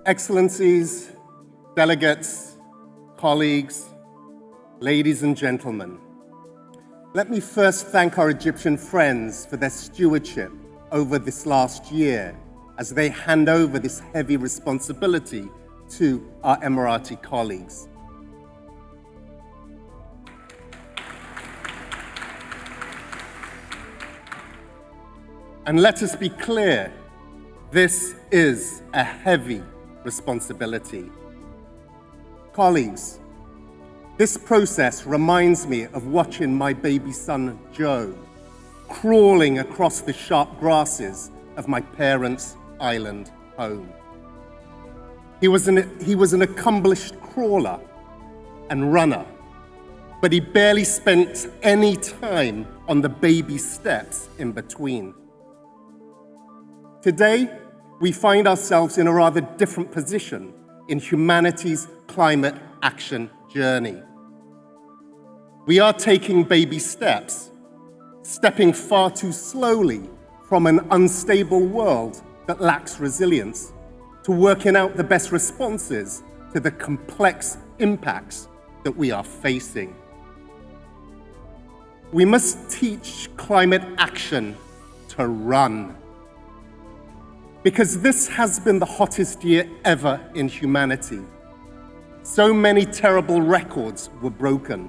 Excellencies, delegates, colleagues, ladies and gentlemen, let me first thank our Egyptian friends for their stewardship over this last year as they hand over this heavy responsibility to our Emirati colleagues. And let us be clear, this is a heavy responsibility. Colleagues, this process reminds me of watching my baby son, Joe, crawling across the sharp grasses of my parents' island home. He was an accomplished crawler and runner, but he barely spent any time on the baby steps in between. Today, we find ourselves in a rather different position in humanity's climate action journey. We are taking baby steps, stepping far too slowly from an unstable world that lacks resilience to working out the best responses to the complex impacts that we are facing. We must teach climate action to run. Because this has been the hottest year ever in humanity. So many terrible records were broken,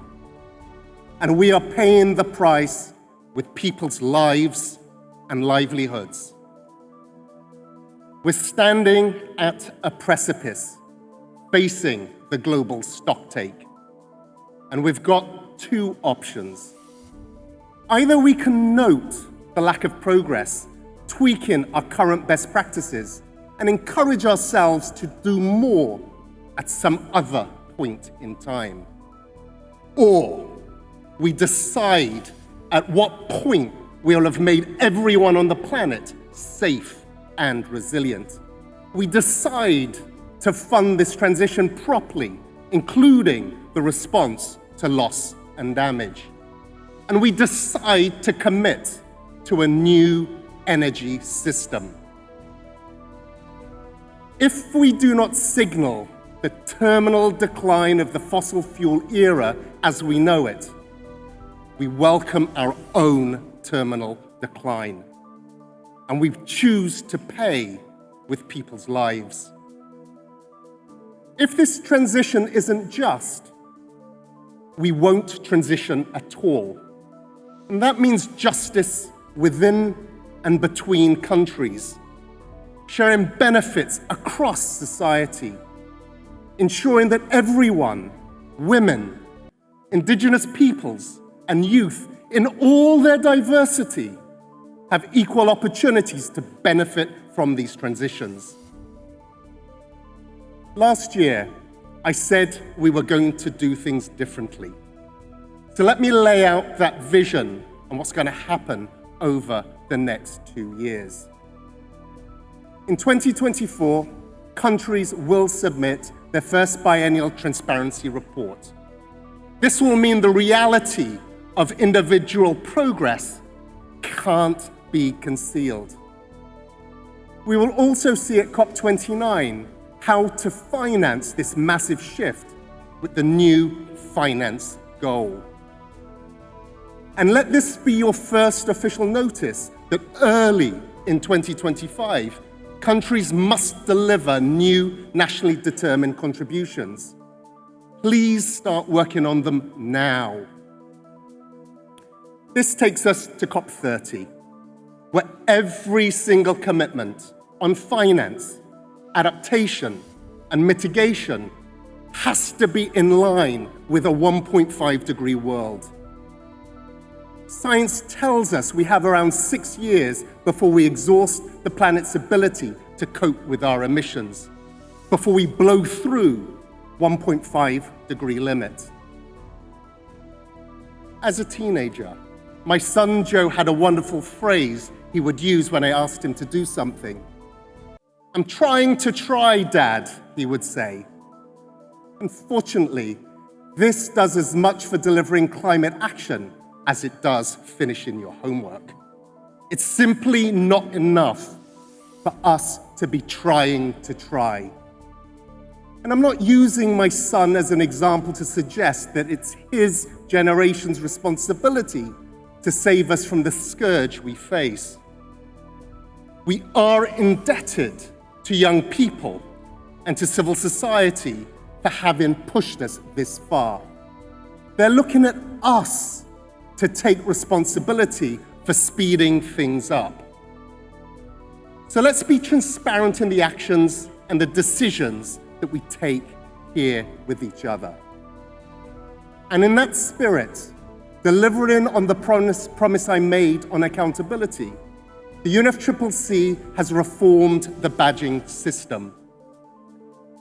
and we are paying the price with people's lives and livelihoods. We're standing at a precipice, facing the global stocktake, and we've got two options. Either we can note the lack of progress, tweaking our current best practices, and encourage ourselves to do more at some other point in time. Or we decide at what point we'll have made everyone on the planet safe and resilient. We decide to fund this transition properly, including the response to loss and damage. And we decide to commit to a new energy system. If we do not signal the terminal decline of the fossil fuel era as we know it, we welcome our own terminal decline, and we choose to pay with people's lives. If this transition isn't just, we won't transition at all. And that means justice within and between countries, sharing benefits across society, ensuring that everyone, women, indigenous peoples, and youth in all their diversity have equal opportunities to benefit from these transitions. Last year, I said we were going to do things differently. So let me lay out that vision and what's going to happen over the next 2 years. In 2024, countries will submit their first biennial transparency report. This will mean the reality of individual progress can't be concealed. We will also see at COP29 how to finance this massive shift with the new finance goal. And let this be your first official notice that early in 2025, countries must deliver new nationally determined contributions. Please start working on them now. This takes us to COP30, where every single commitment on finance, adaptation, and mitigation has to be in line with a 1.5-degree world. Science tells us we have around 6 years before we exhaust the planet's ability to cope with our emissions, before we blow through 1.5-degree limit. As a teenager, my son Joe had a wonderful phrase he would use when I asked him to do something. "I'm trying to try, Dad," he would say. Unfortunately, this does as much for delivering climate action as it does finishing your homework. It's simply not enough for us to be trying to try. And I'm not using my son as an example to suggest that it's his generation's responsibility to save us from the scourge we face. We are indebted to young people and to civil society for having pushed us this far. They're looking at us to take responsibility for speeding things up. So let's be transparent in the actions and the decisions that we take here with each other. And in that spirit, delivering on the promise I made on accountability, the UNFCCC has reformed the badging system.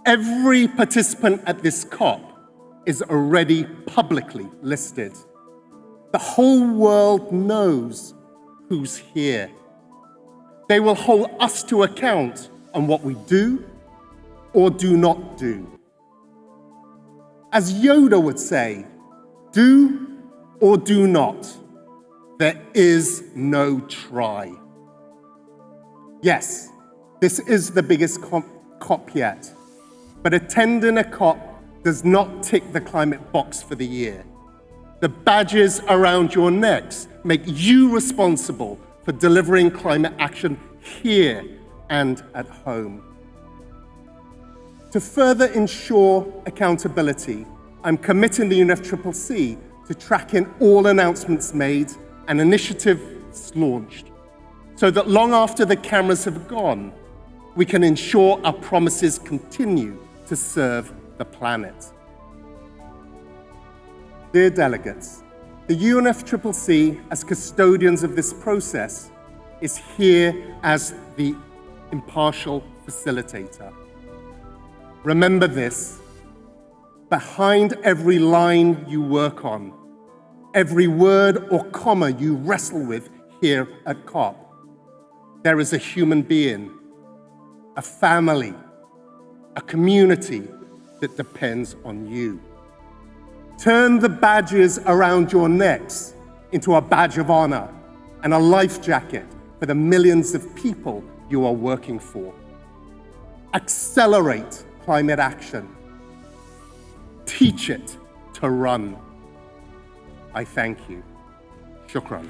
Every participant at this COP is already publicly listed. The whole world knows who's here. They will hold us to account on what we do or do not do. As Yoda would say, do or do not. There is no try. Yes, this is the biggest COP yet, but attending a COP does not tick the climate box for the year. The badges around your necks make you responsible for delivering climate action here and at home. To further ensure accountability, I'm committing the UNFCCC to tracking all announcements made and initiatives launched, so that long after the cameras have gone, we can ensure our promises continue to serve the planet. Dear delegates, the UNFCCC, as custodians of this process, is here as the impartial facilitator. Remember this: behind every line you work on, every word or comma you wrestle with here at COP, there is a human being, a family, a community that depends on you. Turn the badges around your necks into a badge of honor and a life jacket for the millions of people you are working for. Accelerate climate action. Teach it to run. I thank you. Shukran.